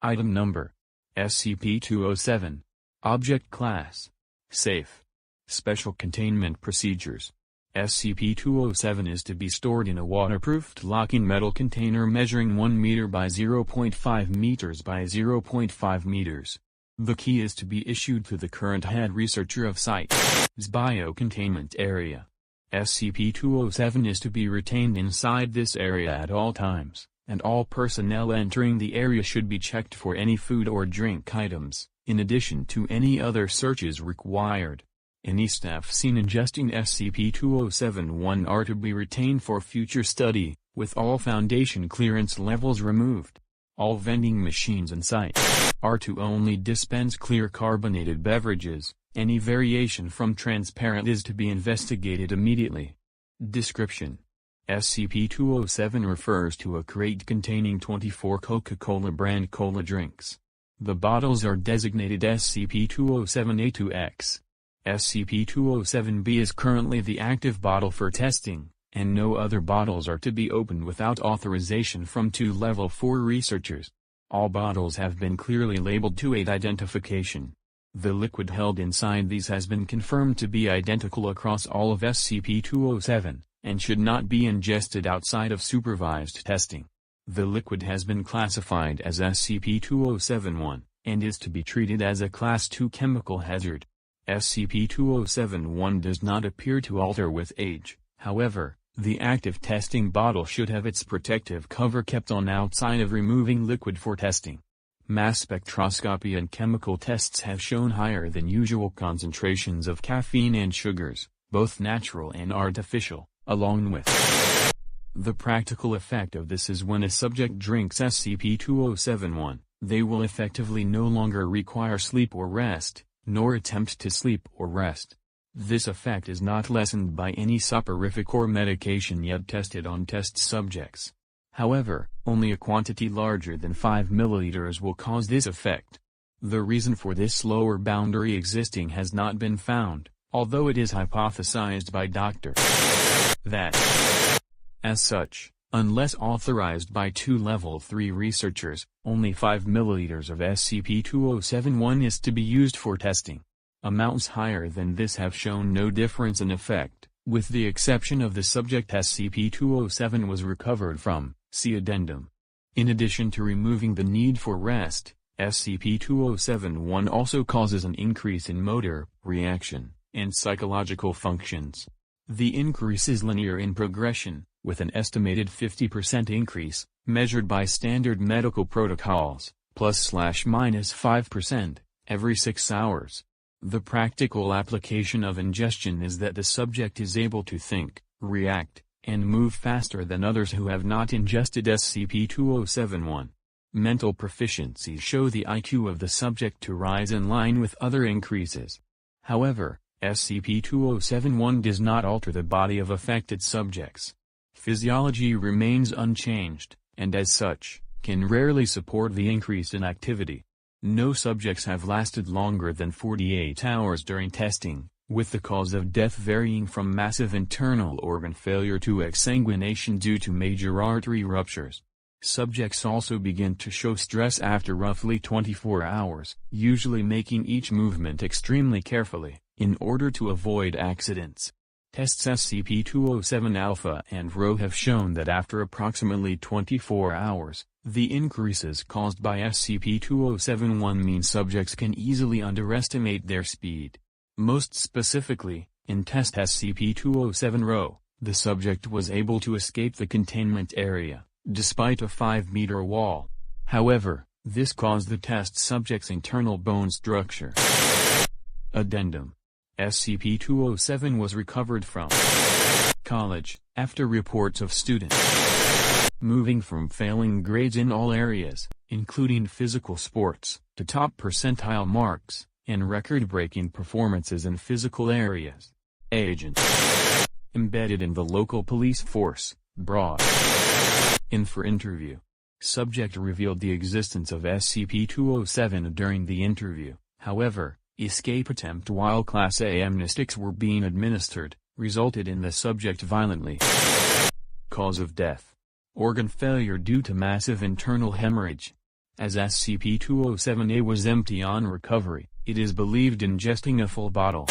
Item Number: SCP-207. Object Class: Safe. Special Containment Procedures: SCP-207 is to be stored in a waterproofed locking metal container measuring 1 meter by 0.5 meters by 0.5 meters. The key is to be issued to the current head researcher of Site's biocontainment area. SCP-207 is to be retained inside this area at all times, and all personnel entering the area should be checked for any food or drink items, in addition to any other searches required. Any staff seen ingesting SCP-207-1 are to be retained for future study, with all Foundation clearance levels removed. All vending machines in Site are to only dispense clear carbonated beverages. Any variation from transparent is to be investigated immediately. Description: SCP-207 refers to a crate containing 24 Coca-Cola brand cola drinks. The bottles are designated SCP-207A2X. SCP-207-B is currently the active bottle for testing, and no other bottles are to be opened without authorization from 2 Level 4 researchers. All bottles have been clearly labeled to aid identification. The liquid held inside these has been confirmed to be identical across all of SCP-207, and should not be ingested outside of supervised testing. The liquid has been classified as SCP-207-1, and is to be treated as a Class II chemical hazard. SCP-207-1 does not appear to alter with age, however, the active testing bottle should have its protective cover kept on outside of removing liquid for testing. Mass spectroscopy and chemical tests have shown higher than usual concentrations of caffeine and sugars, both natural and artificial, along with. The practical effect of this is when a subject drinks SCP-207-1, they will effectively no longer require sleep or rest, nor attempt to sleep or rest. This effect is not lessened by any soporific or medication yet tested on test subjects. However, only a quantity larger than 5 milliliters will cause this effect. The reason for this lower boundary existing has not been found, although it is hypothesized by Dr. that. As such, unless authorized by 2 Level 3 researchers, only 5 milliliters of SCP-207-1 is to be used for testing. Amounts higher than this have shown no difference in effect, with the exception of the subject SCP-207 was recovered from. See Addendum. In addition to removing the need for rest, SCP-207-1 also causes an increase in motor, reaction, and psychological functions. The increase is linear in progression, with an estimated 50% increase, measured by standard medical protocols, ±5%, every 6 hours. The practical application of ingestion is that the subject is able to think, react, and move faster than others who have not ingested SCP-207-1. Mental proficiencies show the IQ of the subject to rise in line with other increases. However, SCP-207-1 does not alter the body of affected subjects. Physiology remains unchanged, and as such, can rarely support the increase in activity. No subjects have lasted longer than 48 hours during testing, with the cause of death varying from massive internal organ failure to exsanguination due to major artery ruptures. Subjects also begin to show stress after roughly 24 hours, usually making each movement extremely carefully, in order to avoid accidents. Tests SCP-207 Alpha and Rho have shown that after approximately 24 hours, the increases caused by SCP-207-1 mean subjects can easily underestimate their speed. Most specifically, in test SCP-207 Rho, the subject was able to escape the containment area, despite a 5-meter wall. However, this caused the test subject's internal bone structure. Addendum. SCP-207 was recovered from college, after reports of students moving from failing grades in all areas, including physical sports, to top percentile marks, and record-breaking performances in physical areas. Agents embedded in the local police force, brought in for interview. Subject revealed the existence of SCP-207 during the interview. However, escape attempt while Class A amnestics were being administered, resulted in the subject violently. Cause of death: organ failure due to massive internal hemorrhage. as SCP-207A was empty on recovery. It is believed ingesting a full bottle.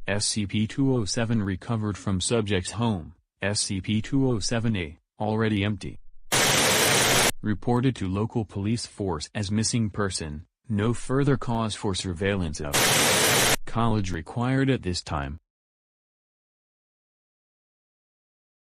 SCP-207 recovered from subject's home, SCP-207A, already empty. Reported to local police force as missing person, no further cause for surveillance of. College required at this time.